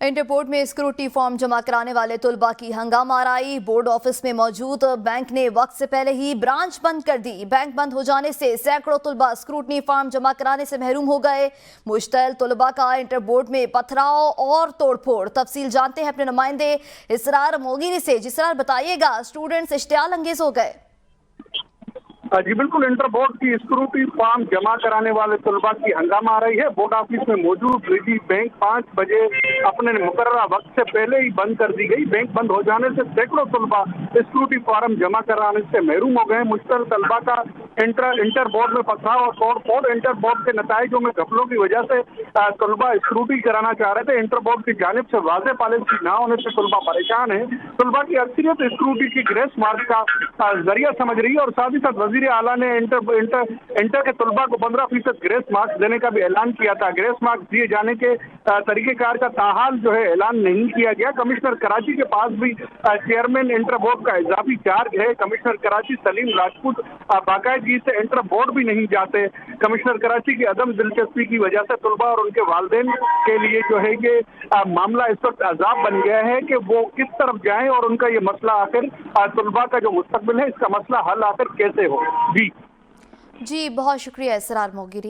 Inter board में scooty form जमा कराने वाले तुलबा की हंगामा आराई। बोर्ड ऑफिस में मौजूद बैंक ने वक्त से पहले ही ब्रांच बंद कर दी। बैंक बंद हो जाने से सैकड़ों तुलबा स्क्रूटनी फॉर्म जमा कराने से महरूम हो गए। मुश्तैल तुलबा का इंटर बोर्ड में पथराव और तोड़फोड़। तफसील जानते हैं अपने नुमाइंदे इसरार मोगिरी से। जिसरार बताइएगा, स्टूडेंट्स इश्तियाल अंगेज हो गए। जी बिल्कुल, इंटर बोर्ड की स्क्रूटी फॉर्म जमा कराने वाले तुलबा की हंगामा आ रही है। बोर्ड ऑफिस में मौजूद निजी बैंक 5 बजे अपने मुकर्ररा वक्त से पहले ही बंद कर दी गई। बैंक बंद हो जाने से सैकड़ों तुलबा स्क्रूटी फॉर्म जमा कराने से महरूम हो गए। मुश्तैल तलबा का इंटर बोर्ड में पथराव और तोड़फोड़। इंटर बोर्ड के नताइजों में घपलों की वजह से तुलबा स्क्रूटी कराना चाह रहे थे। इंटर बोर्ड की जानिब से वाज़ेह पॉलिसी ना होने से तुलबा परेशान है। तुलबा की अक्सरियत स्क्रूटी की ग्रेस मार्क का जरिया समझ रही है और साथ ही साथ वजीर आला ने इंटर के तुलबा को 15% ग्रेस मार्क्स देने का भी ऐलान किया था। ग्रेस मार्क्स दिए जाने के तरीकेकार का ताहाल जो है ऐलान नहीं किया गया। कमिश्नर कराची के पास भी चेयरमैन इंटर बोर्ड का इजाफी चार्ज है। कमिश्नर कराची सलीम राजपूत बाकायदगी से इंटर बोर्ड भी नहीं जाते। कमिश्नर कराची की अदम दिलचस्पी की वजह से तुलबा और उनके वालिदैन के लिए जो है ये मामला इस वक्त अजाब बन गया है कि वो किस तरफ जाएं और उनका ये मसला आखिर तुलबा का जो मुस्तकबिल है इसका मसला हल आखिर कैसे हो। जी बहुत शुक्रिया इसरार मोगिरी।